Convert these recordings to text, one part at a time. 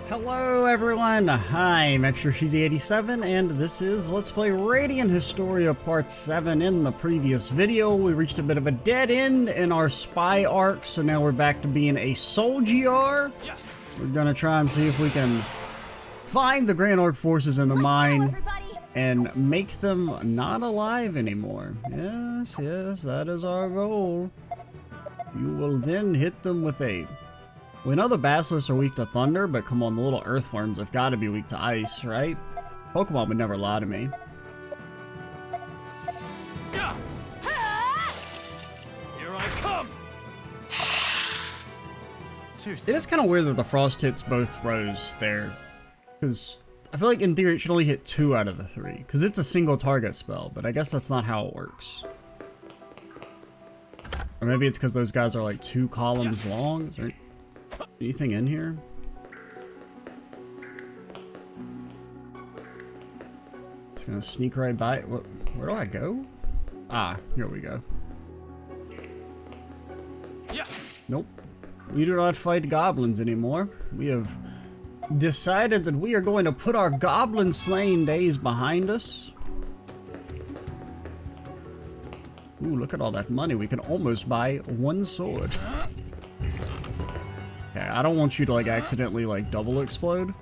Hello everyone, I'm ExtraCheesy87 and this is Let's Play Radiant Historia Part 7. In the previous video, we reached a bit of a dead end in our spy arc, so now we're back to being a soldier. Yes. We're gonna try and see if we can find the Granorg forces in the mine and make them not alive anymore. Yes, that is our goal. You will then hit them with a... We know the basilisks are weak to thunder, but come on, the little earthworms have got to be weak to ice, right? Pokemon would never lie to me. Yeah. Here I come. It is kind of weird that the frost hits both throws there, because I feel like in theory it should only hit 2 out of the 3, because it's a single target spell, but I guess that's not how it works. Or maybe it's because those guys are like 2 columns long. Is there anything in here? It's gonna sneak right by. Where do I go? Ah, here we go. Yes. Nope. We do not fight goblins anymore. We have decided that we are going to put our goblin slaying days behind us. Ooh, look at all that money. We can almost buy 1 sword. Okay, I don't want you to like accidentally like double explode.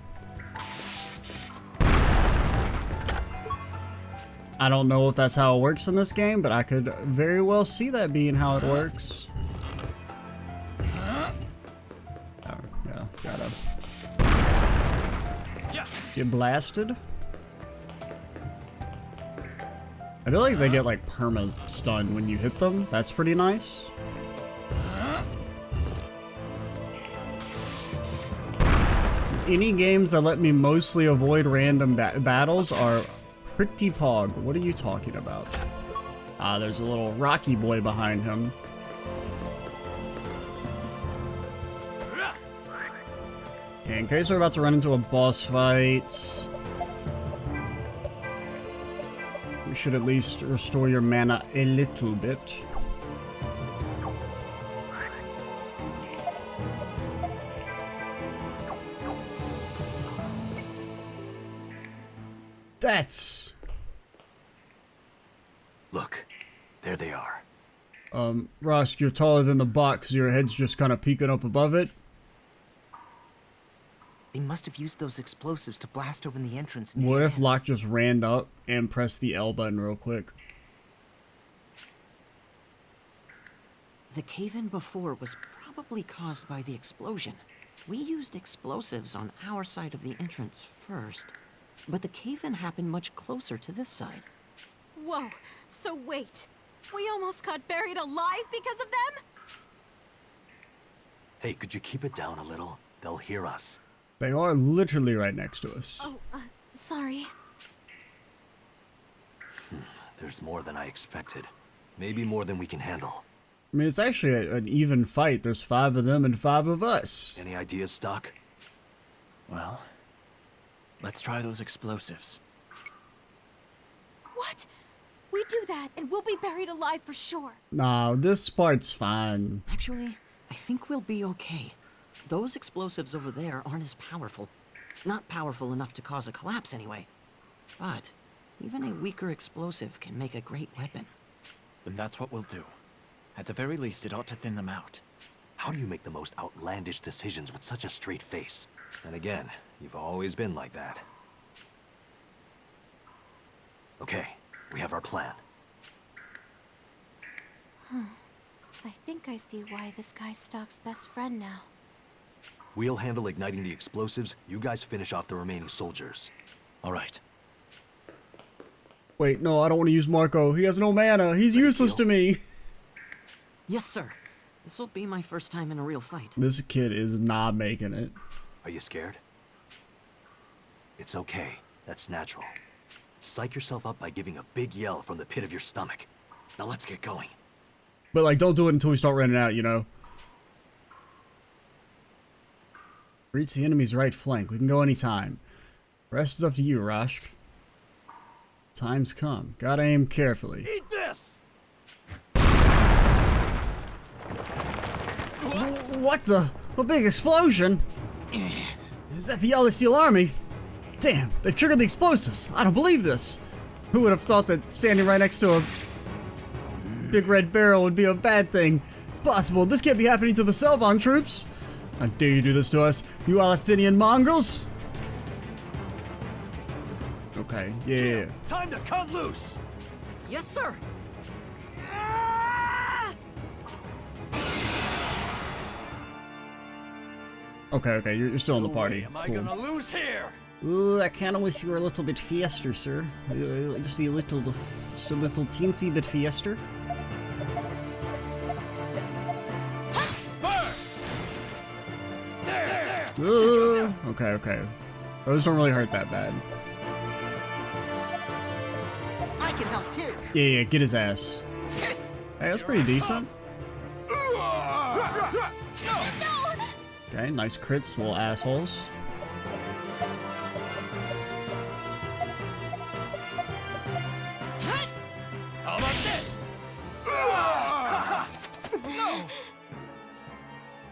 I don't know if that's how it works in this game, but I could very well see that being how it works. Oh, yeah, gotta get blasted. I feel like they get like perma stun when you hit them. That's pretty nice. Any games that let me mostly avoid random battles are pretty pog. What are you talking about? Ah, there's a little Rocky boy behind him. Okay, in case we're about to run into a boss fight, we should at least restore your mana a little bit. That's... Look, there they are. Rosch, you're taller than the box. Your head's just kind of peeking up above it. They must have used those explosives to blast open the entrance. What if Locke just ran up and pressed the L button real quick? The cave-in before was probably caused by the explosion. We used explosives on our side of the entrance first, but the cave-in happened much closer to this side. Whoa, so wait. We almost got buried alive because of them? Hey, could you keep it down a little? They'll hear us. They are literally right next to us. Oh, sorry. There's more than I expected. Maybe more than we can handle. I mean, it's actually an even fight. There's 5 of them and 5 of us. Any ideas, Stock? Well, let's try those explosives. What? We do that, and we'll be buried alive for sure. Nah, this part's fine. Actually, I think we'll be okay. Those explosives over there aren't as powerful. Not powerful enough to cause a collapse anyway. But even a weaker explosive can make a great weapon. Then that's what we'll do. At the very least, it ought to thin them out. How do you make the most outlandish decisions with such a straight face? And again, you've always been like that. Okay, we have our plan. I think I see why this guy's Stock's best friend now. We'll handle igniting the explosives. You guys finish off the remaining soldiers. All right. Wait, no, I don't want to use Marco. He has no mana. He's useless to me. Yes, sir. This'll be my first time in a real fight. This kid is not making it. Are you scared? It's okay. That's natural. Psych yourself up by giving a big yell from the pit of your stomach. Now let's get going. But, like, don't do it until we start running out, you know? Reach the enemy's right flank. We can go anytime. The rest is up to you, Rosch. Time's come. Gotta aim carefully. Eat this! What the? A big explosion? Is Is that the Yellow Steel Army? Damn, they've triggered the explosives. I don't believe this. Who would have thought that standing right next to a big red barrel would be a bad thing? Possible. This can't be happening to the Selvon troops. How dare you do this to us, you Palestinian mongrels? Okay, yeah. Time to cut loose! Yes, sir. Okay, you're still in the No party. way am I Cool. gonna lose here? Ooh, I kinda wish you were a little bit faster, sir. Just a little teensy bit faster. Burn! There! Okay. Those don't really hurt that bad. I can help too. Yeah, get his ass. Hey, that's pretty decent. Okay, nice crits, little assholes. How about this? No!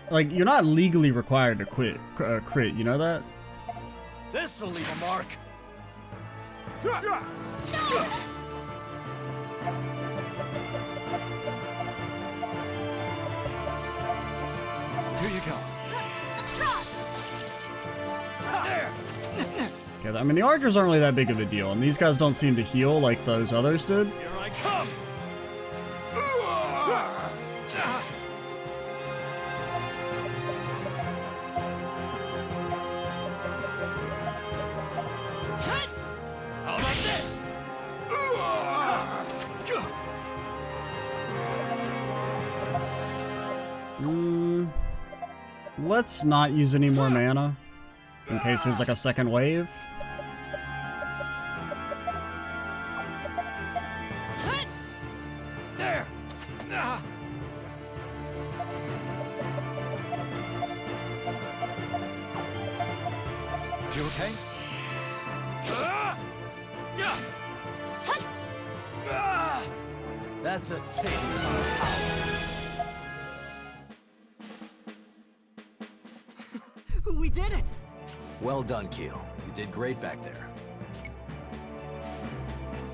Like, you're not legally required to crit, you know that? This'll leave a mark. Here you go. There! Okay, I mean, the archers aren't really that big of a deal, and these guys don't seem to heal like those others did. Here I come! How about this? Let's not use any more mana, in case there's like a second wave. There! You okay? That's a taste of my power. We did it. Well done, Keel. You did great back there.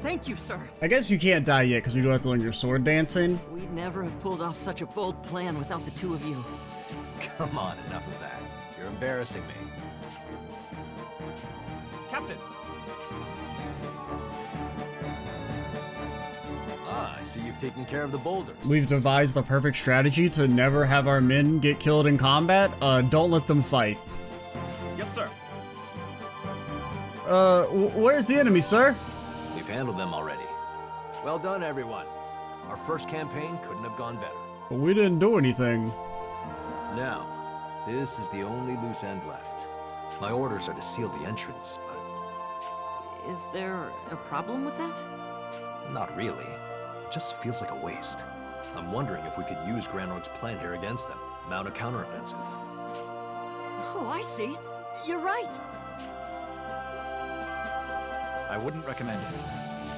Thank you, sir. I guess you can't die yet because we do have to learn your sword dancing. We'd never have pulled off such a bold plan without the two of you. Come on, enough of that. You're embarrassing me. Captain! Ah, I see you've taken care of the boulders. We've devised the perfect strategy to never have our men get killed in combat. Don't let them fight. Yes, sir. Where's the enemy, sir? We've handled them already. Well done, everyone. Our first campaign couldn't have gone better. But we didn't do anything. Now, this is the only loose end left. My orders are to seal the entrance, but Is there a problem with that? not really. It just feels like a waste. I'm wondering if we could use Granorg's plan here against them, mount a counteroffensive. Oh, I see. You're right. I wouldn't recommend it.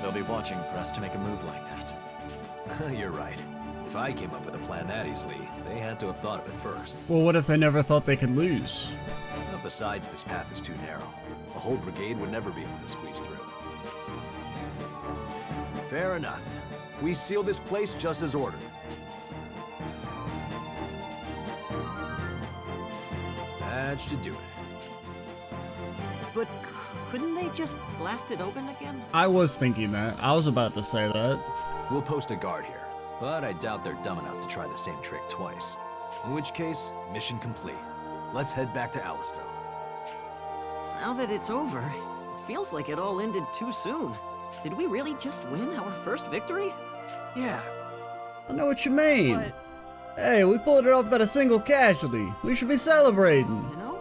They'll be watching for us to make a move like that. You're right. If I came up with a plan that easily, they had to have thought of it first. Well, what if they never thought they could lose? Besides, this path is too narrow. A whole brigade would never be able to squeeze through. Fair enough. We seal this place just as ordered. That should do it. But couldn't they just blast it open again? I was thinking that. I was about to say that. We'll post a guard here, but I doubt they're dumb enough to try the same trick twice. In which case, mission complete. Let's head back to Alistair. Now that it's over, it feels like it all ended too soon. Did we really just win our first victory? Yeah. I know what you mean. But, Hey, we pulled it off without a single casualty. We should be celebrating. you know,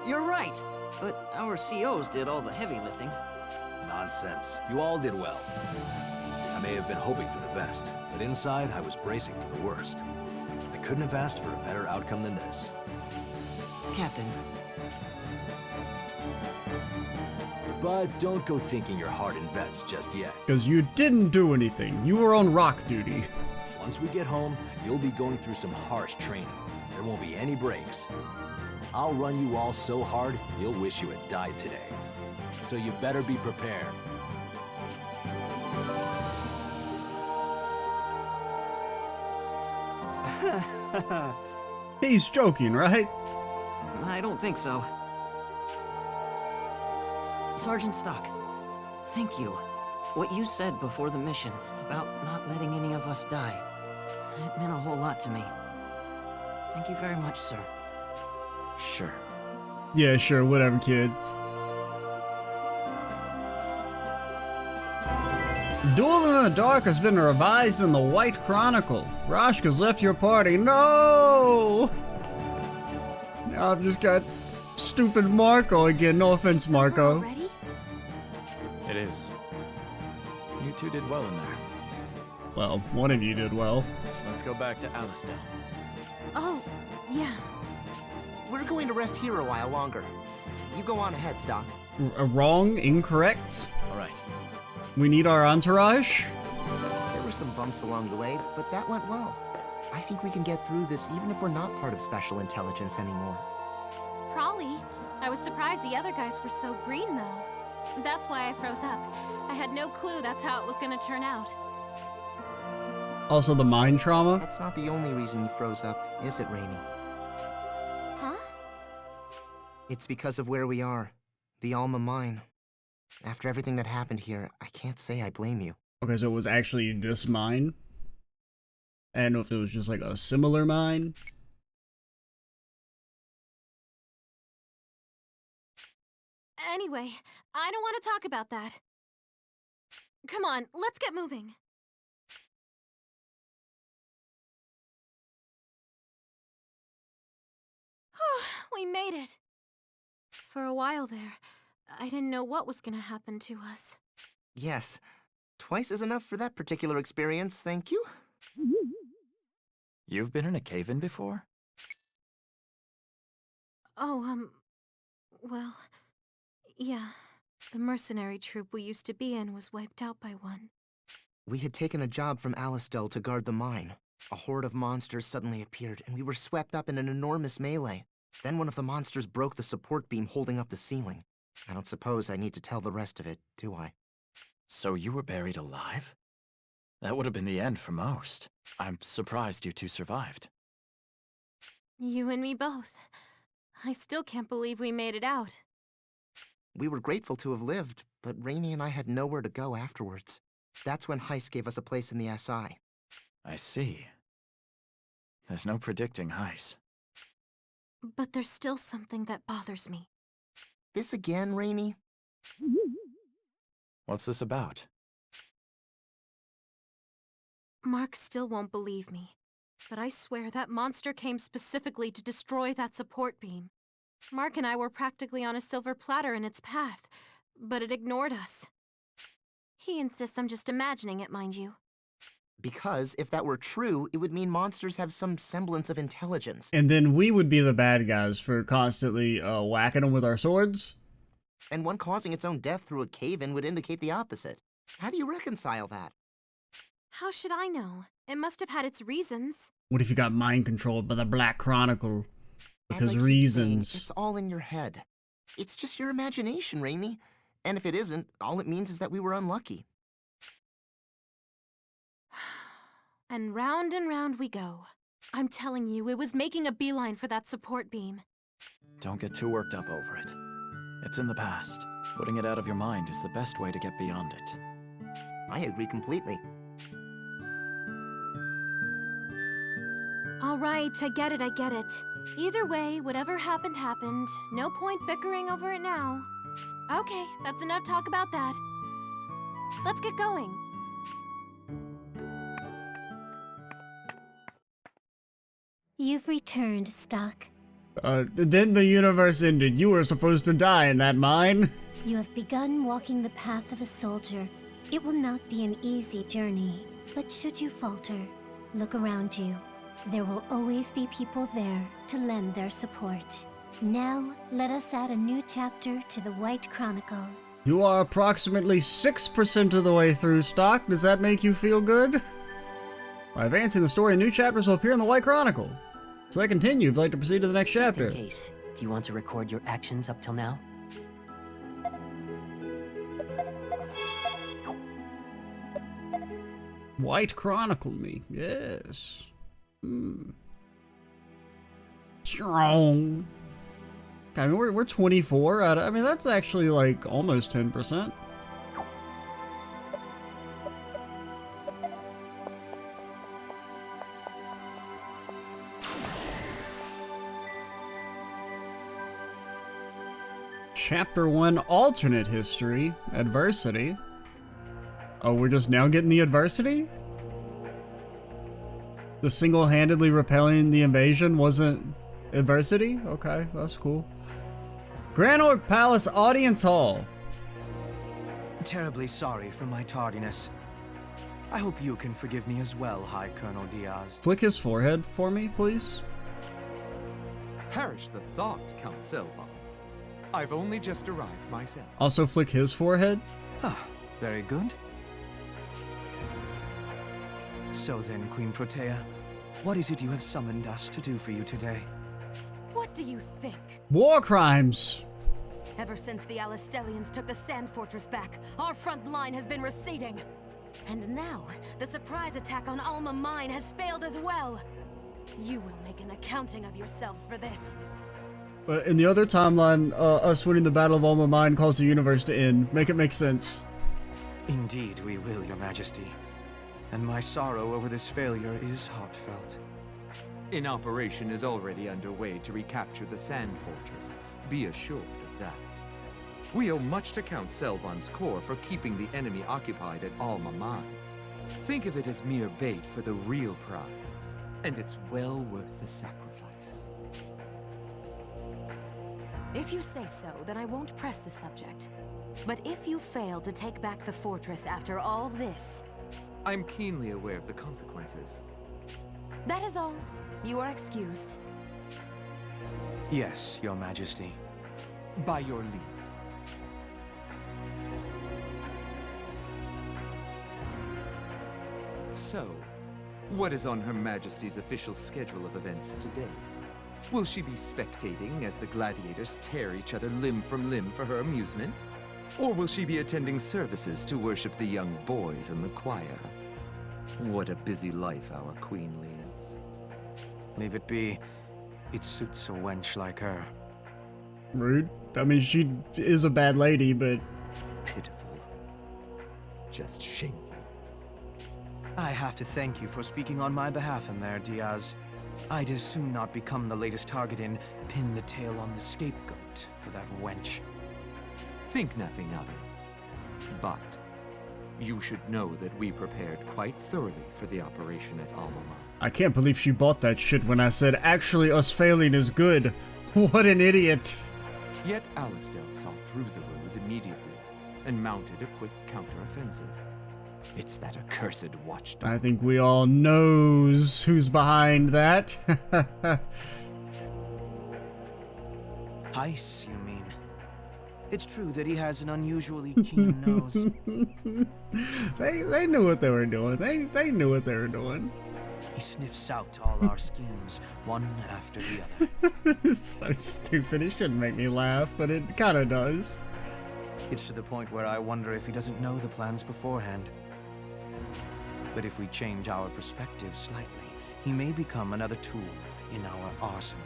you're right. But our COs did all the heavy lifting. Nonsense. You all did well. I may have been hoping for the best, but inside I was bracing for the worst. I couldn't have asked for a better outcome than this. Captain, But don't go thinking you're hardened vets just yet. Because you didn't do anything. You were on rock duty. Once we get home, you'll be going through some harsh training. There won't be any breaks. I'll run you all so hard, you'll wish you had died today. So you better be prepared. He's joking, right? I don't think so. Sergeant Stock, thank you. What you said before the mission about not letting any of us die, it meant a whole lot to me. Thank you very much, sir. Sure. Yeah, sure, whatever, kid. Duel in the Dark has been revised in the White Chronicle. Rosch has left your party. No! Now I've just got stupid Marco again. No offense, Marco. Ready? It is. You two did well in there. Well, one of you did well. Let's go back to Alistel. Oh, yeah. We're going to rest here a while longer. You go on ahead, Stock. Wrong? Incorrect? All right. We need our entourage? There were some bumps along the way, but that went well. I think we can get through this even if we're not part of Special Intelligence anymore. Probably. I was surprised the other guys were so green, though. That's why I froze up. I had no clue that's how it was gonna turn out. Also the mind trauma? That's not the only reason you froze up, is it, Rainey? Huh? It's because of where we are. The Alma Mine. After everything that happened here, I can't say I blame you. Okay, so it was actually this mine? I don't know if it was just like a similar mine. Anyway, I don't want to talk about that. Come on, let's get moving. We made it. For a while there, I didn't know what was gonna happen to us. Yes. Twice is enough for that particular experience, thank you. You've been in a cave-in before? Oh, well, yeah. The mercenary troop we used to be in was wiped out by one. We had taken a job from Alistel to guard the mine. A horde of monsters suddenly appeared, and we were swept up in an enormous melee. Then one of the monsters broke the support beam holding up the ceiling. I don't suppose I need to tell the rest of it, do I? So you were buried alive? That would have been the end for most. I'm surprised you two survived. You and me both. I still can't believe we made it out. We were grateful to have lived, but Rainey and I had nowhere to go afterwards. That's when Heist gave us a place in the SI. I see. There's no predicting Heist. But there's still something that bothers me. This again, Rainey? What's this about? Mark still won't believe me, but I swear that monster came specifically to destroy that support beam. Mark and I were practically on a silver platter in its path, but it ignored us. He insists I'm just imagining it, mind you. Because if that were true, it would mean monsters have some semblance of intelligence. And then we would be the bad guys for constantly whacking them with our swords? And one causing its own death through a cave-in would indicate the opposite. How do you reconcile that? How should I know? It must have had its reasons. What if you got mind controlled by the Black Chronicle? As I Because keep reasons. saying, it's all in your head. It's just your imagination, Rainey. And if it isn't, all it means is that we were unlucky. And round we go. I'm telling you, it was making a beeline for that support beam. Don't get too worked up over it. It's in the past. Putting it out of your mind is the best way to get beyond it. I agree completely. All right, I get it. Either way, whatever happened, happened. No point bickering over it now. Okay, that's enough talk about that. Let's get going. You've returned, Stock. Then the universe ended. You were supposed to die in that mine. You have begun walking the path of a soldier. It will not be an easy journey, but should you falter, look around you. There will always be people there to lend their support. Now, let us add a new chapter to the White Chronicle. You are approximately 6% of the way through, Stock. Does that make you feel good? By advancing the story, new chapters will appear in the White Chronicle. So I continue if you'd like to proceed to the next Just chapter. in case. Do you want to record your actions up till now? White Chronicle me. Yes. Strong. I mean, we're 24 out of, I mean, that's actually like almost 10%. Chapter 1, Alternate History, Adversity. Oh, we're just now getting the adversity? The single-handedly repelling the invasion wasn't adversity? Okay, that's cool. Granorg Palace Audience Hall. Terribly sorry for my tardiness. I hope you can forgive me as well, High Colonel Diaz. Flick his forehead for me, please. Perish the thought, Count Selva. I've only just arrived myself. Also flick his forehead. Ah, very good. So then, Queen Protea, what is it you have summoned us to do for you today? What do you think? War crimes. Ever since the Alistellians took the Sand Fortress back, our front line has been receding. And now, the surprise attack on Alma Mine has failed as well. You will make an accounting of yourselves for this. But in the other timeline, us winning the Battle of Alma Mine caused the universe to end. Make it make sense. Indeed we will, Your Majesty. And my sorrow over this failure is heartfelt. An operation is already underway to recapture the Sand Fortress. Be assured of that. We owe much to Count Selvan's corps for keeping the enemy occupied at Alma Mine. Think of it as mere bait for the real prize, and it's well worth the sacrifice. If you say so, then I won't press the subject. But if you fail to take back the fortress after all this... I'm keenly aware of the consequences. That is all. You are excused. Yes, Your Majesty. By your leave. So, what is on Her Majesty's official schedule of events today? Will she be spectating as the gladiators tear each other limb from limb for her amusement? Or will she be attending services to worship the young boys in the choir? What a busy life our queen leads. Leave it be. It suits a wench like her. Rude. I mean, she is a bad lady, but... Pitiful. Just shameful. I have to thank you for speaking on my behalf in there, Diaz. I'd as soon not become the latest target in Pin the Tail on the Scapegoat for that wench. Think nothing of it. But you should know that we prepared quite thoroughly for the operation at Alma Mine. I can't believe she bought that shit when I said, actually, us failing is good. What an idiot. Yet Alastel saw through the ruse immediately and mounted a quick counteroffensive. It's that accursed watchdog. I think we all knows who's behind that. Heiss, you mean? It's true that he has an unusually keen nose. They knew what they were doing. They knew what they were doing. He sniffs out all our schemes, one after the other. It's so stupid. It shouldn't make me laugh, but it kind of does. It's to the point where I wonder if he doesn't know the plans beforehand. But if we change our perspective slightly, he may become another tool in our arsenal.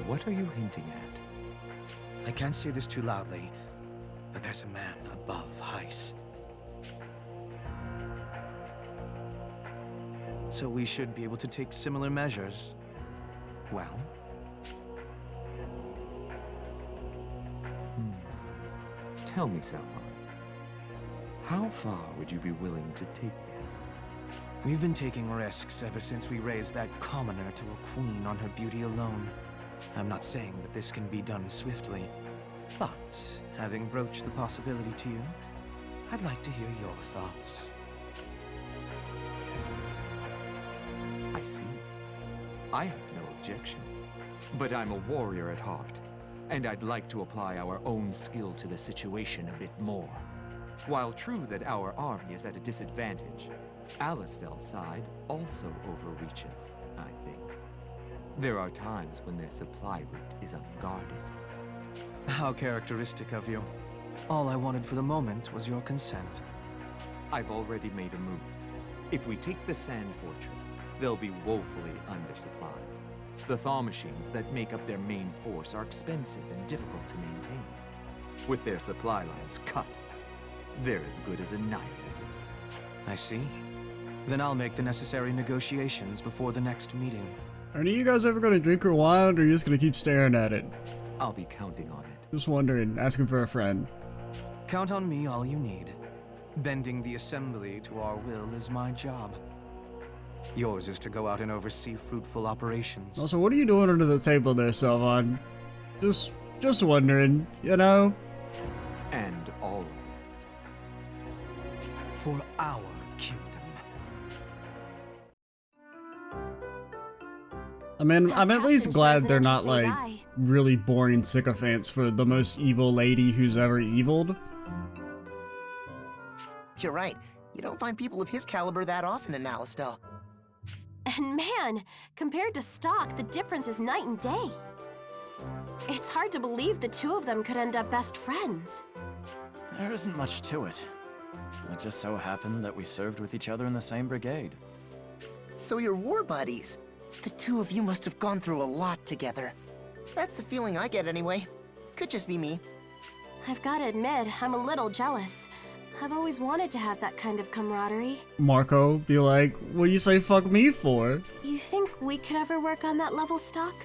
What are you hinting at? I can't say this too loudly, but there's a man above Heiss. So we should be able to take similar measures. Well? Tell me, Selvan. How far would you be willing to take this? We've been taking risks ever since we raised that commoner to a queen on her beauty alone. I'm not saying that this can be done swiftly, but having broached the possibility to you, I'd like to hear your thoughts. I see. I have no objection. But I'm a warrior at heart, and I'd like to apply our own skill to the situation a bit more. While true that our army is at a disadvantage, Alastel's side also overreaches, I think. There are times when their supply route is unguarded. How characteristic of you. All I wanted for the moment was your consent. I've already made a move. If we take the Sand Fortress, they'll be woefully undersupplied. The thaw machines that make up their main force are expensive and difficult to maintain. With their supply lines cut, they're as good as annihilated. I see. Then I'll make the necessary negotiations before the next meeting. Are any of you guys ever going to drink your wine, or are you just going to keep staring at it? I'll be counting on it. Just wondering, asking for a friend. Count on me all you need. Bending the assembly to our will is my job. Yours is to go out and oversee fruitful operations. Also, what are you doing under the table there, Sylvan? Just wondering, you know? And all of it. For our kingdom. I mean, That I'm at least captain glad shows an they're not, interesting like, guy. really boring sycophants for the most evil lady who's ever eviled. You're right. You don't find people of his caliber that often in Alistel. And man, compared to Stock, the difference is night and day. It's hard to believe the two of them could end up best friends. There isn't much to it. It just so happened that we served with each other in the same brigade. So you're war buddies. The two of you must have gone through a lot together. That's the feeling I get anyway. Could just be me. I've gotta admit, I'm a little jealous. I've always wanted to have that kind of camaraderie. Marco be like, what do you say fuck me for? You think we could ever work on that level, Stock?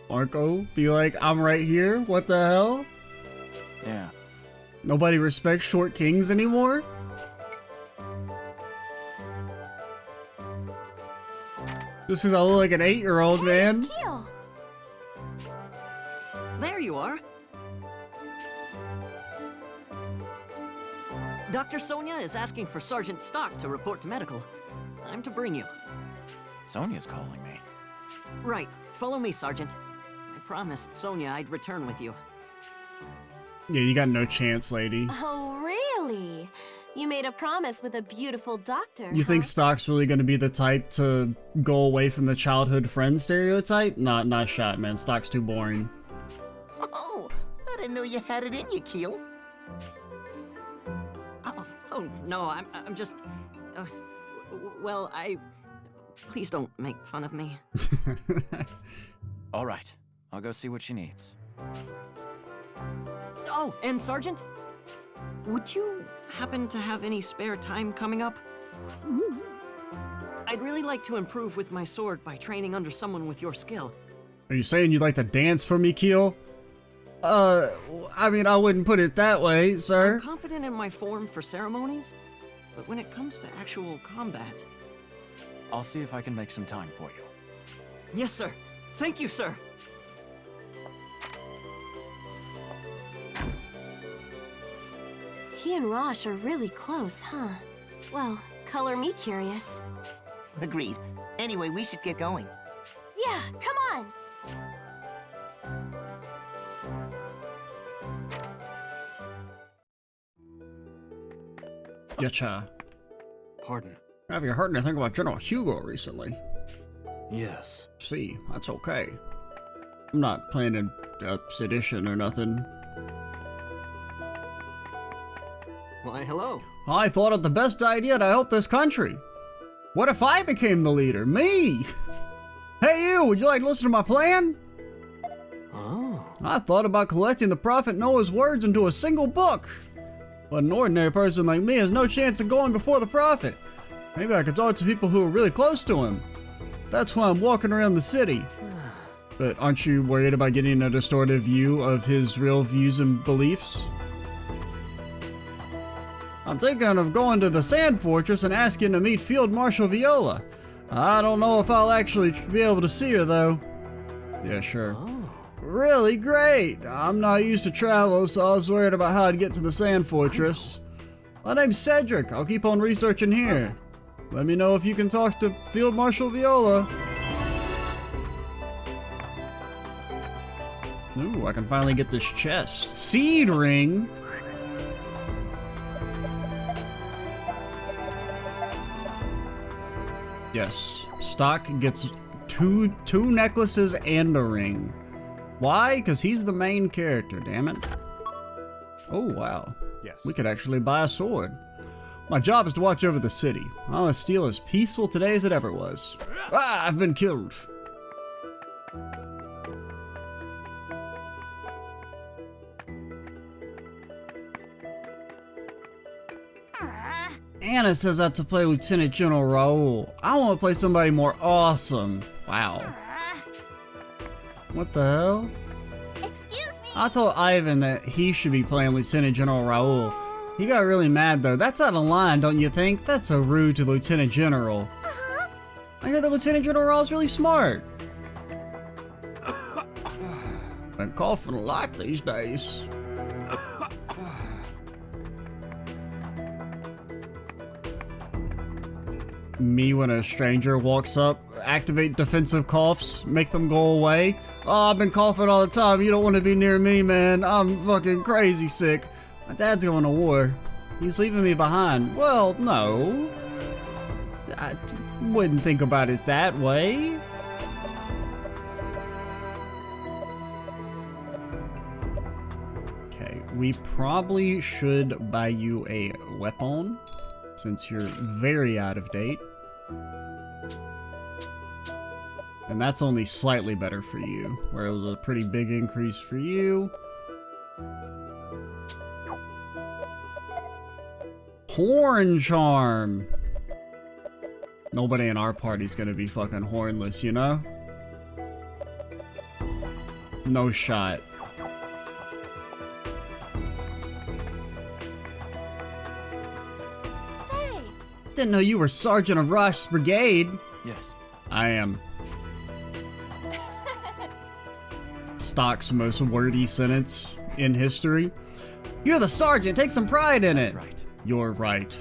Marco be like, I'm right here, what the hell? Yeah. Nobody respects short kings anymore? Just because I look like an 8-year-old, man. It's Keel. There you are. Dr. Sonia is asking for Sergeant Stock to report to medical. I'm to bring you. Sonia's calling me. Right. Follow me, Sergeant. I promised Sonia I'd return with you. Yeah, you got no chance, lady. Oh, really? You made a promise with a beautiful doctor, You think huh? Stock's really gonna be the type to go away from the childhood friend stereotype? Not a shot, man. Stock's too boring. Oh, I didn't know you had it in you, Keel. Oh no, I'm just... well, please don't make fun of me. All right. I'll go see what she needs. Oh, and Sergeant? Would you happen to have any spare time coming up? I'd really like to improve with my sword by training under someone with your skill. Are you saying you'd like to dance for me, Keel? I mean, I wouldn't put it that way, sir. I'm confident in my form for ceremonies, but when it comes to actual combat... I'll see if I can make some time for you. Yes, sir. Thank you, sir. He and Rosch are really close, huh? Well, color me curious. Agreed. Anyway, we should get going. Yeah, come on! Getcha. Pardon? Have you heard anything about General Hugo recently? Yes. See, that's okay. I'm not planning sedition or nothing. Why, hello. I thought of the best idea to help this country. What if I became the leader? Me! Hey you, would you like to listen to my plan? Oh. I thought about collecting the Prophet Noah's words into a single book. But an ordinary person like me has no chance of going before the Prophet. Maybe I could talk to people who are really close to him. That's why I'm walking around the city. But aren't you worried about getting a distorted view of his real views and beliefs? I'm thinking of going to the Sand Fortress and asking to meet Field Marshal Viola. I don't know if I'll actually be able to see her, though. Yeah, sure. Oh. Really great! I'm not used to travel, so I was worried about how I'd get to the Sand Fortress. My name's Cedric. I'll keep on researching here. Let me know if you can talk to Field Marshal Viola. Ooh, I can finally get this chest. Seed ring! Yes, Stock gets two necklaces and a ring. Why? Because he's the main character, damn it. Oh, wow. Yes. We could actually buy a sword. My job is to watch over the city. Alasteel is peaceful today as it ever was. Ah, I've been killed. Anna says I have to play Lieutenant General Raoul. I want to play somebody more awesome. Wow. What the hell? Excuse me! I told Ivan that he should be playing Lieutenant General Raoul. He got really mad though. That's out of line, don't you think? That's so rude to Lieutenant General. I hear the Lieutenant General Raoul's really smart. Been coughing a lot these days. Me when a stranger walks up, activate defensive coughs, make them go away. Oh, I've been coughing all the time. You don't want to be near me, man. I'm fucking crazy sick. My dad's going to war. He's leaving me behind. Well, no. I wouldn't think about it that way. Okay, we probably should buy you a weapon, since you're very out of date. And that's only slightly better for you, where it was a pretty big increase for you. Horn charm! Nobody in our party's gonna be fucking hornless, you know? No shot. Say! Didn't know you were Sergeant of Rosch's brigade. Yes. I am. Stock's most wordy sentence in history. You're the sergeant, take some pride in it. That's right. You're right.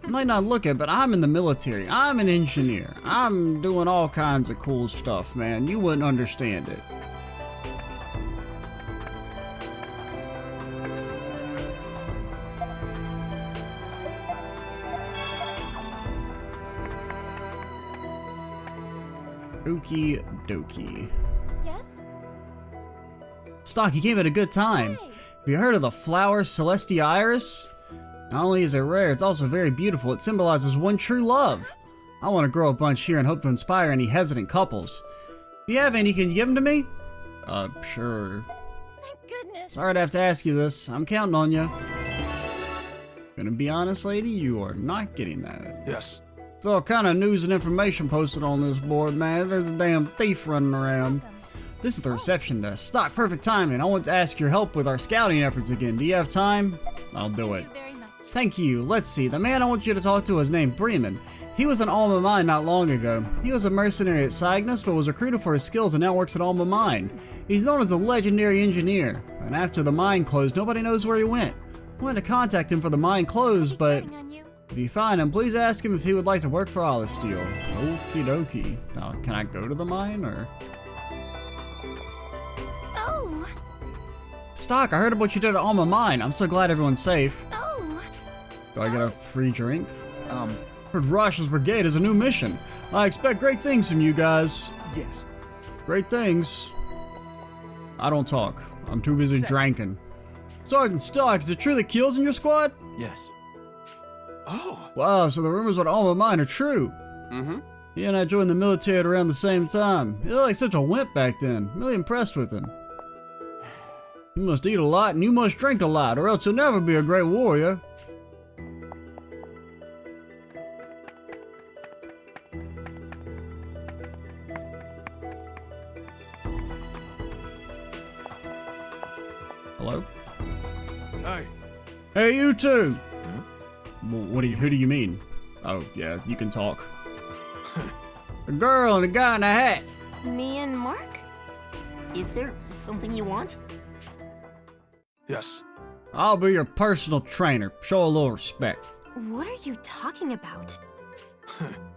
Might not look it, but I'm in the military. I'm an engineer. I'm doing all kinds of cool stuff, man. You wouldn't understand it. Okie dokie. Yes? Stock, you came at a good time. Hey. Have you heard of the flower Celestia Iris? Not only is it rare, it's also very beautiful. It symbolizes one true love. I want to grow a bunch here and hope to inspire any hesitant couples. If you have any, can you give them to me? Sure. Thank goodness. Sorry to have to ask you this. I'm counting on you. Gonna be honest, lady, you are not getting that. Yes. There's all kind of news and information posted on this board, man. There's a damn thief running around. This is the reception desk. Stock, perfect timing. I want to ask your help with our scouting efforts again. Do you have time? I'll do it. Thank you very much. Thank you. Let's see. The man I want you to talk to is named Bremen. He was an Alma Mine not long ago. He was a mercenary at Cygnus, but was recruited for his skills and now works at Alma Mine. He's known as the legendary engineer. And after the mine closed, nobody knows where he went. I wanted to contact him for the mine closed, but if you find him, please ask him if he would like to work for Alasteel. Okie dokie. Now, can I go to the mine, or? Oh! Stock, I heard about what you did at Alma Mine. I'm so glad everyone's safe. Oh! Do I get a free drink? Heard Rosch's brigade is a new mission. I expect great things from you guys. Yes. Great things. I don't talk. I'm too busy drinking. Sergeant Stock, is it true that Keel's in your squad? Yes. Oh. Wow, so the rumors about Alma Mine are true. Mm-hmm. He and I joined the military at around the same time. He looked like such a wimp back then. Really impressed with him. You must eat a lot and you must drink a lot, or else you'll never be a great warrior. Hello? Hey. Hey, you two! Well, who do you mean? Oh, yeah, you can talk. A girl and a guy in a hat. Me and Mark? Is there something you want? Yes. I'll be your personal trainer. Show a little respect. What are you talking about?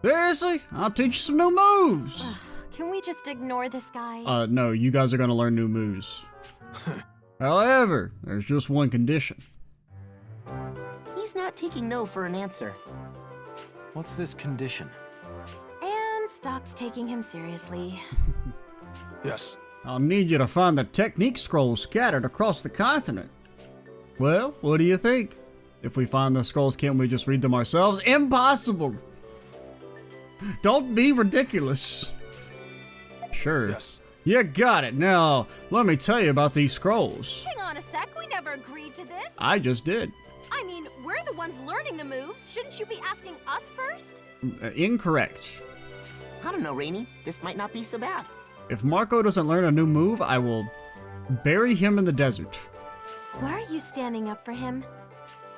Seriously? I'll teach you some new moves. Ugh, can we just ignore this guy? No, you guys are gonna learn new moves. However, there's just one condition. He's not taking no for an answer. What's this condition? And Stock's taking him seriously. Yes. I'll need you to find the technique scrolls scattered across the continent. Well, what do you think? If we find the scrolls, can't we just read them ourselves? Impossible! Don't be ridiculous. Sure. Yes. You got it. Now, let me tell you about these scrolls. Hang on a sec, we never agreed to this. I just did. I mean, we're the ones learning the moves. Shouldn't you be asking us first? Incorrect. I don't know, Rainy. This might not be so bad. If Marco doesn't learn a new move, I will bury him in the desert. Why are you standing up for him?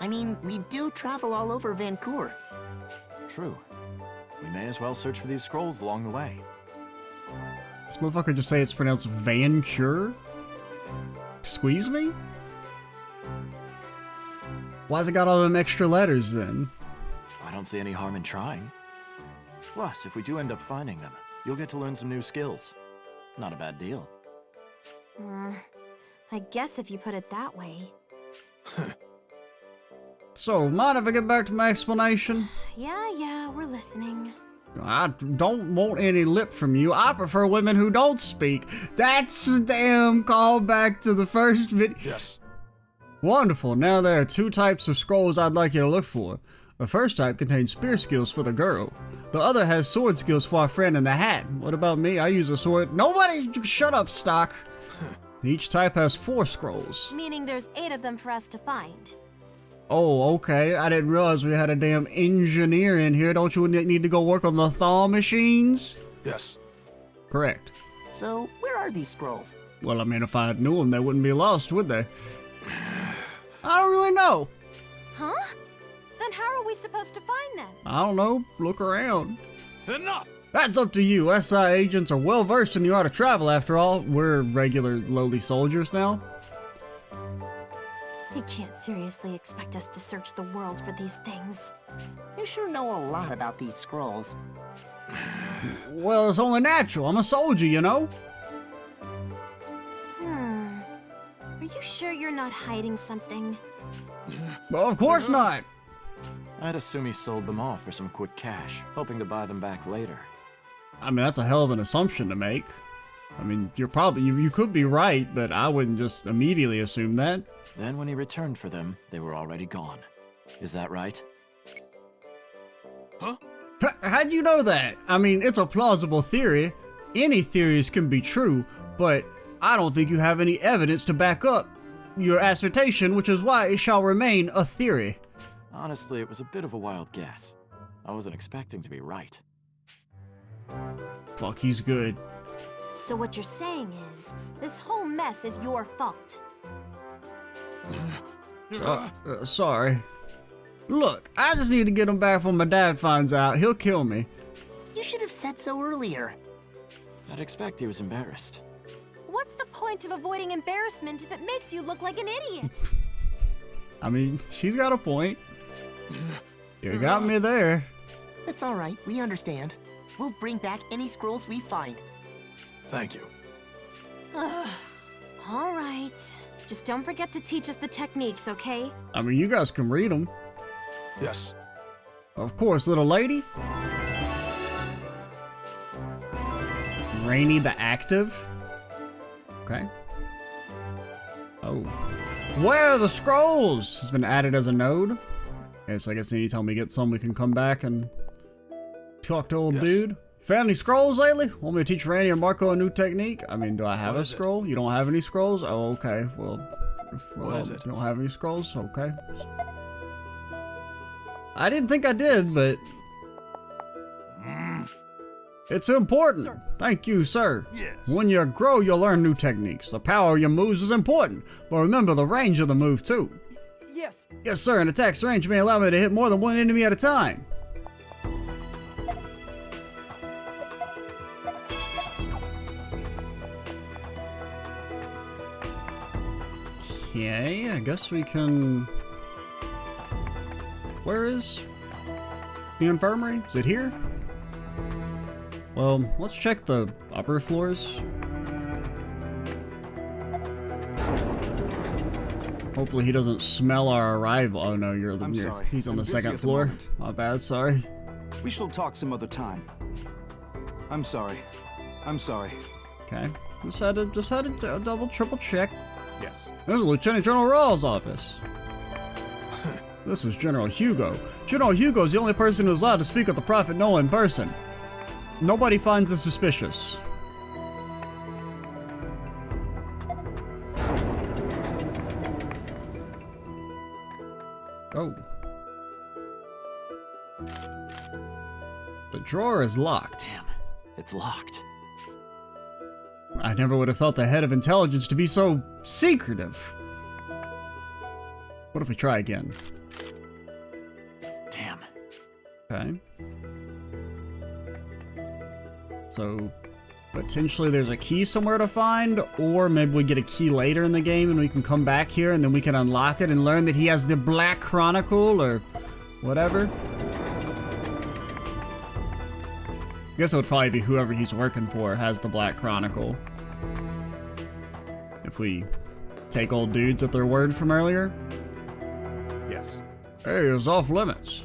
I mean, we do travel all over Vancouver. True. We may as well search for these scrolls along the way. This motherfucker just say it's pronounced Van Cure? Squeeze me? Why's it got all them extra letters then? I don't see any harm in trying. Plus, if we do end up finding them, you'll get to learn some new skills. Not a bad deal. I guess if you put it that way. So, mind if I get back to my explanation? Yeah, we're listening. I don't want any lip from you. I prefer women who don't speak. That's a damn callback to the first video. Yes. Wonderful. Now there are two types of scrolls I'd like you to look for. The first type contains spear skills for the girl. The other has sword skills for our friend in the hat. What about me? I use a sword. Nobody, shut up, Stock. Each type has 4 scrolls. Meaning there's 8 of them for us to find. Oh, okay. I didn't realize we had a damn engineer in here. Don't you need to go work on the thaw machines? Yes. Correct. So, where are these scrolls? Well, I mean, if I knew them, they wouldn't be lost, would they? I don't really know. Huh? Then how are we supposed to find them? I don't know. Look around. Enough! That's up to you. SI agents are well versed in the art of travel, after all. We're regular, lowly soldiers now. They can't seriously expect us to search the world for these things. You sure know a lot about these scrolls. Well, it's only natural. I'm a soldier, you know? Are you sure you're not hiding something? Well, of course not. I'd assume he sold them off for some quick cash, hoping to buy them back later. I mean, that's a hell of an assumption to make. I mean, you're probably, you could be right, but I wouldn't just immediately assume that. Then when he returned for them, they were already gone. Is that right? Huh? How'd you know that? I mean, it's a plausible theory. Any theories can be true, but I don't think you have any evidence to back up your assertion, which is why it shall remain a theory. Honestly, it was a bit of a wild guess. I wasn't expecting to be right. Fuck, he's good. So what you're saying is, this whole mess is your fault. Sorry. Look, I just need to get him back when my dad finds out. He'll kill me. You should have said so earlier. I'd expect he was embarrassed. What's the point of avoiding embarrassment if it makes you look like an idiot? I mean, she's got a point. You got me there. It's all right. We understand. We'll bring back any scrolls we find. Thank you. All right. Just don't forget to teach us the techniques, okay? I mean, you guys can read them. Yes. Of course, little lady. Rainy the active. Okay. Oh. Where are the scrolls? It's been added as a node. Okay, so I guess anytime we get some, we can come back and talk to old dude. Found any scrolls lately? Want me to teach Randy or Marco a new technique? I mean, do I have a scroll? You don't have any scrolls? Oh, okay. Well, what is it? You don't have any scrolls? Okay. I didn't think I did, but it's important. Sir. Thank you, sir. Yes. When you grow, you'll learn new techniques. The power of your moves is important, but remember the range of the move, too. Yes. Yes, sir. An attack's range may allow me to hit more than one enemy at a time. Okay, I guess we can... Where is the infirmary? Is it here? Well, let's check the upper floors. Hopefully he doesn't smell our arrival. Oh no, I'm sorry. He's on I'm the busy second at the floor. moment. My bad, sorry. We shall talk some other time. I'm sorry. I'm sorry. Okay. Just had to double, triple check. Yes. This is Lieutenant General Raw's office. This is General Hugo. General Hugo is the only person who's allowed to speak with the Prophet Noah in person. Nobody finds this suspicious. Oh. The drawer is locked. Damn, it's locked. I never would have thought the head of intelligence to be so secretive. What if we try again? Damn. Okay. So, potentially there's a key somewhere to find, or maybe we get a key later in the game and we can come back here and then we can unlock it and learn that he has the Black Chronicle or whatever. I guess it would probably be whoever he's working for has the Black Chronicle. If we take old dudes at their word from earlier. Yes. Hey, it was off limits.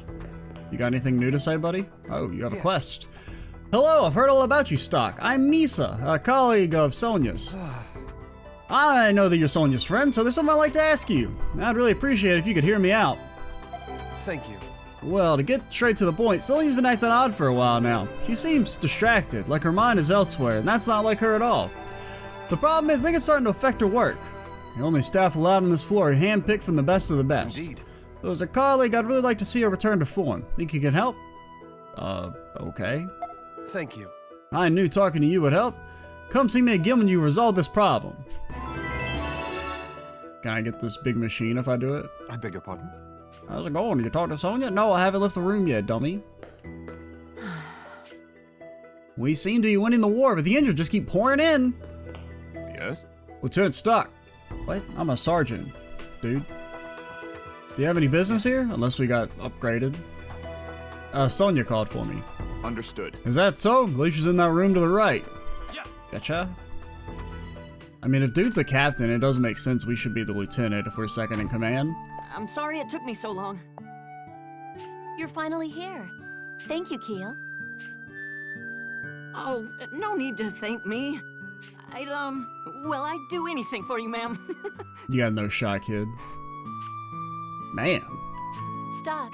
You got anything new to say, buddy? Oh, you have a Yes. quest. Hello, I've heard all about you, Stock. I'm Misa, a colleague of Sonia's. I know that you're Sonia's friend, so there's something I'd like to ask you. I'd really appreciate it if you could hear me out. Thank you. Well, to get straight to the point, Sonia's been acting odd for a while now. She seems distracted, like her mind is elsewhere, and that's not like her at all. The problem is, I think it's starting to affect her work. The only staff allowed on this floor are handpicked from the best of the best. Indeed. So as a colleague, I'd really like to see her return to form. Think you can help? Okay. Thank you. I knew talking to you would help. Come see me again when you resolve this problem. Can I get this big machine if I do it? I beg your pardon? How's it going? Did you talk to Sonia? No, I haven't left the room yet, dummy. We seem to be winning the war, but the Indians just keep pouring in. Yes? Lieutenant Stock. What? I'm a sergeant, dude. Do you have any business here? Unless we got upgraded. Sonia called for me. Understood. Is that so? Glacier's in that room to the right. Yeah. Gotcha. I mean, if dude's a captain, it doesn't make sense we should be the lieutenant if we're second in command. I'm sorry it took me so long. You're finally here. Thank you, Keel. Oh, no need to thank me. I'd do anything for you, ma'am. You got no shot, kid. Man. Stock,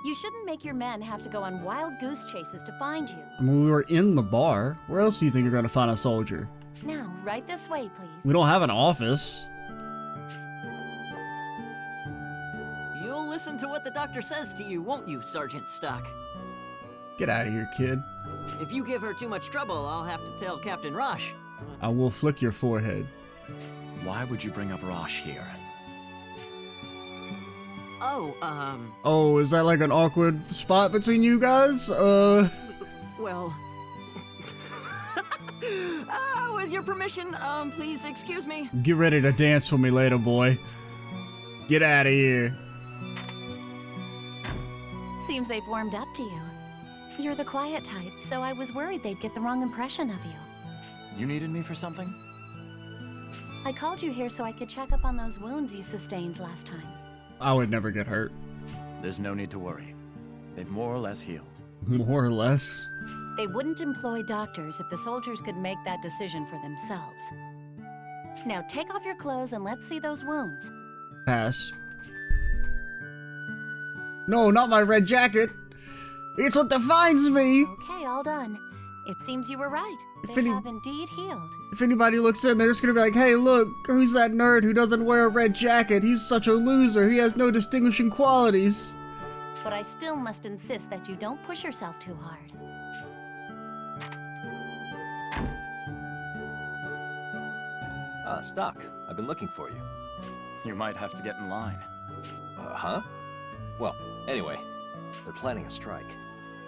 you shouldn't make your men have to go on wild goose chases to find you. I mean, we were in the bar. Where else do you think you're gonna find a soldier? Now, right this way, please. We don't have an office. You'll listen to what the doctor says to you, won't you, Sergeant Stock? Get out of here, kid. If you give her too much trouble, I'll have to tell Captain Rosch. I will flick your forehead. Why would you bring up Rosch here? Oh, is that like an awkward spot between you guys? Well... with your permission, please excuse me. Get ready to dance for me later, boy. Get out of here. Seems they've warmed up to you. You're the quiet type, so I was worried they'd get the wrong impression of you. You needed me for something? I called you here so I could check up on those wounds you sustained last time. I would never get hurt. There's no need to worry. They've more or less healed. More or less. They wouldn't employ doctors if the soldiers could make that decision for themselves. Now take off your clothes and let's see those wounds. Pass. No, not my red jacket. It's what defines me. Okay, all done. It seems you were right. They have indeed healed. If anybody looks in, they're just gonna be like, hey, look, who's that nerd who doesn't wear a red jacket? He's such a loser. He has no distinguishing qualities. But I still must insist that you don't push yourself too hard. Stock. I've been looking for you. You might have to get in line. Huh? Well, anyway, they're planning a strike.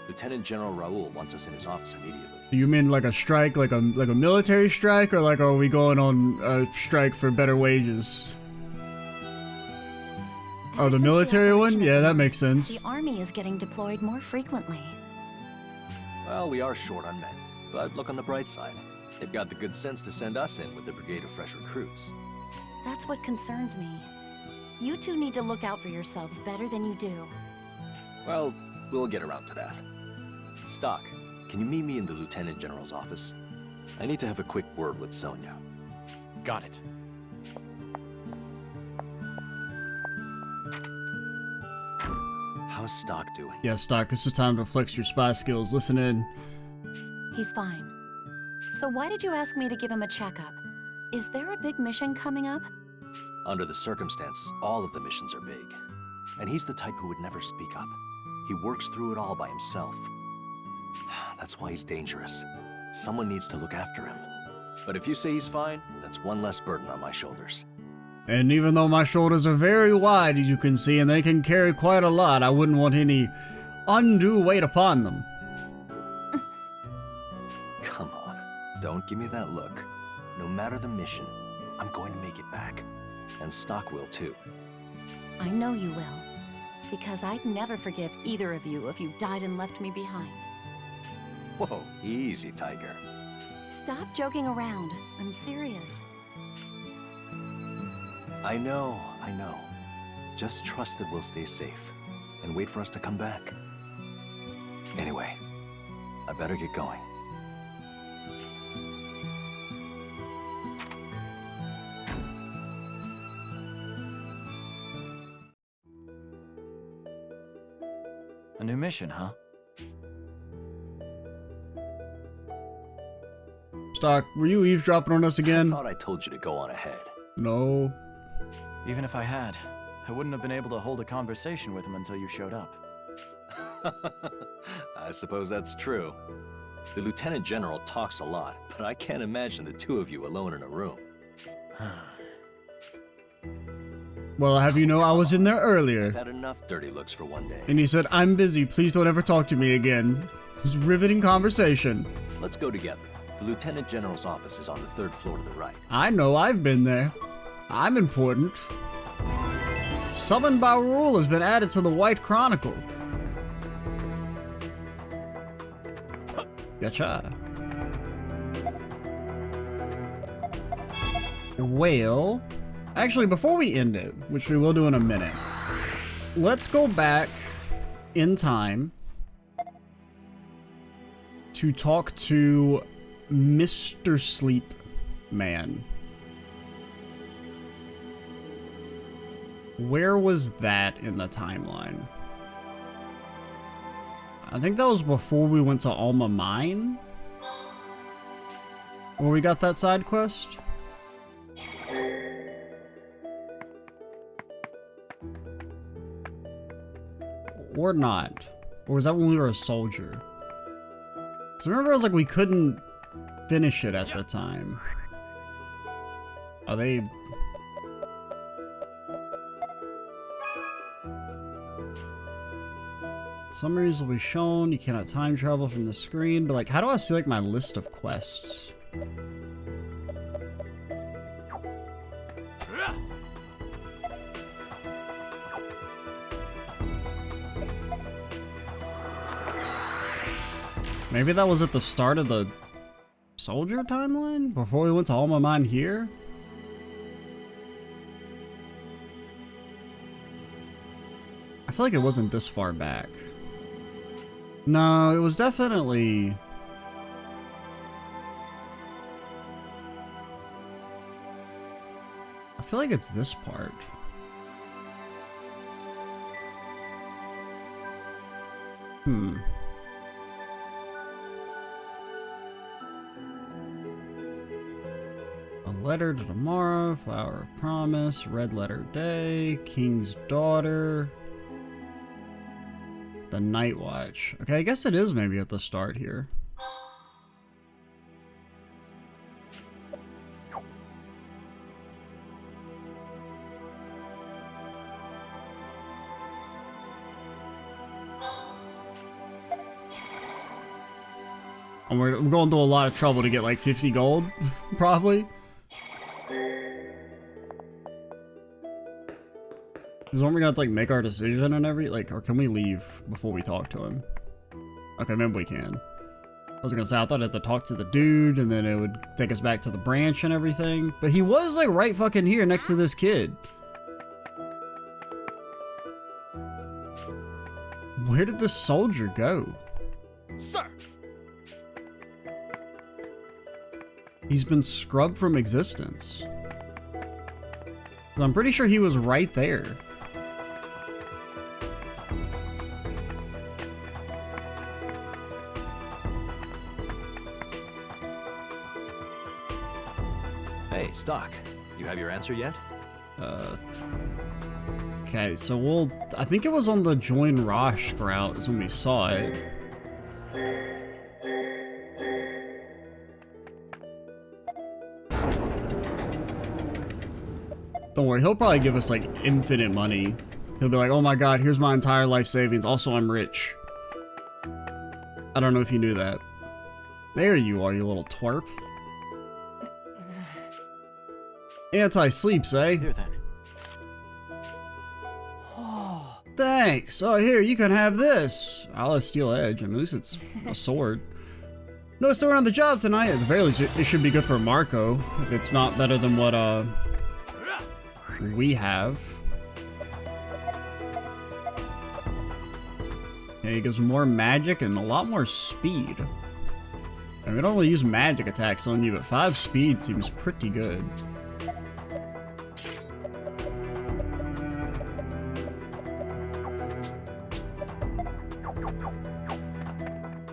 Lieutenant General Raoul wants us in his office immediately. Do you mean like a strike, like a military strike, or like are we going on a strike for better wages? Oh, the military one? Yeah, that makes sense. The army is getting deployed more frequently. Well, we are short on men, but look on the bright side. They've got the good sense to send us in with the brigade of fresh recruits. That's what concerns me. You two need to look out for yourselves better than you do. Well, we'll get around to that. Stock, can you meet me in the Lieutenant General's office? I need to have a quick word with Sonia. Got it. How's Stock doing? Yeah, Stock, this is time to flex your spy skills. Listen in. He's fine. So why did you ask me to give him a checkup? Is there a big mission coming up? Under the circumstance, all of the missions are big. And he's the type who would never speak up. He works through it all by himself. That's why he's dangerous. Someone needs to look after him. But if you say he's fine, that's one less burden on my shoulders. And even though my shoulders are very wide, as you can see, and they can carry quite a lot, I wouldn't want any undue weight upon them. Come on, don't give me that look. No matter the mission, I'm going to make it back. And Stock will too. I know you will. Because I'd never forgive either of you if you died and left me behind. Whoa, easy, Tiger. Stop joking around. I'm serious. I know. Just trust that we'll stay safe, and wait for us to come back. Anyway, I better get going. A new mission, huh? Stock, were you eavesdropping on us again? I thought I told you to go on ahead. No. Even if I had, I wouldn't have been able to hold a conversation with him until you showed up. I suppose that's true. The Lieutenant General talks a lot, but I can't imagine the two of you alone in a room. Well, have you know I was in there earlier. I've had enough dirty looks for one day. And he said, I'm busy, please don't ever talk to me again. It was a riveting conversation. Let's go together. The Lieutenant General's office is on the 3rd floor to the right. I know, I've been there. I'm important. Summoned by Rule has been added to the White Chronicle. Gotcha. Well, actually, before we end it, which we will do in a minute, let's go back in time to talk to Mr. Sleep Man. Where was that in the timeline? I think that was before we went to Alma Mine, where we got that side quest. Or not. Or was that when we were a soldier? So remember, I was like, we couldn't finish it at the time. Are they... Summaries will be shown. You cannot time travel from the screen. But like, how do I see like my list of quests? Maybe that was at the start of the soldier timeline? Before we went to Alma Mine here? I feel like it wasn't this far back. No, it was definitely... I feel like it's this part. A letter to tomorrow, flower of promise, red letter day, king's daughter, the night watch. Okay, I guess it is maybe at the start here. And we're going through a lot of trouble to get like 50 gold, probably. Because when we got to like make our decision and everything, like, or can we leave before we talk to him? Okay, maybe we can. I was gonna say, I thought I had to talk to the dude and then it would take us back to the branch and everything. But he was like right fucking here next to this kid. Where did this soldier go? Sir! He's been scrubbed from existence. I'm pretty sure he was right there. Hey, Stock. You have your answer yet? Okay, so I think it was on the join Rosch route is when we saw it. Don't worry, he'll probably give us like infinite money. He'll be like, oh my god, here's my entire life savings. Also, I'm rich. I don't know if you knew that. There you are, you little twerp. Anti-sleeps, eh? Here then. Thanks. Oh, here, you can have this. I'll let Steel Edge. I mean, at least it's a sword. No story on the job tonight. At the very least, it should be good for Marco. If it's not better than what, we have. Yeah, he gives more magic and a lot more speed. And we don't really use magic attacks on you, but 5 speed seems pretty good.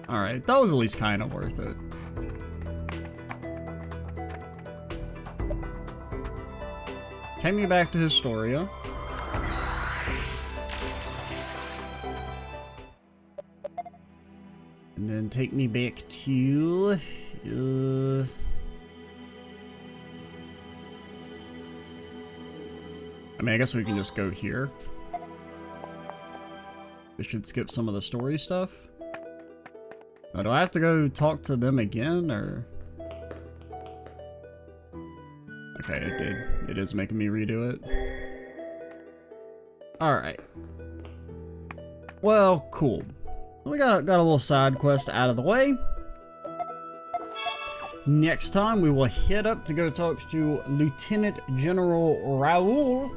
Alright, that was at least kind of worth it. Take me back to Historia. And then take me back to... I mean, I guess we can just go here. We should skip some of the story stuff. Oh, do I have to go talk to them again, or...? Okay, it did. It is making me redo it. Alright. Well, cool. We got a little side quest out of the way. Next time, we will head up to go talk to Lieutenant General Raoul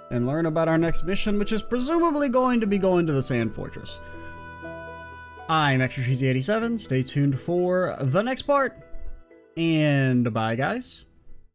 and learn about our next mission, which is presumably going to be going to the Sand Fortress. I'm Machinations 87. Stay tuned for the next part. And bye, guys.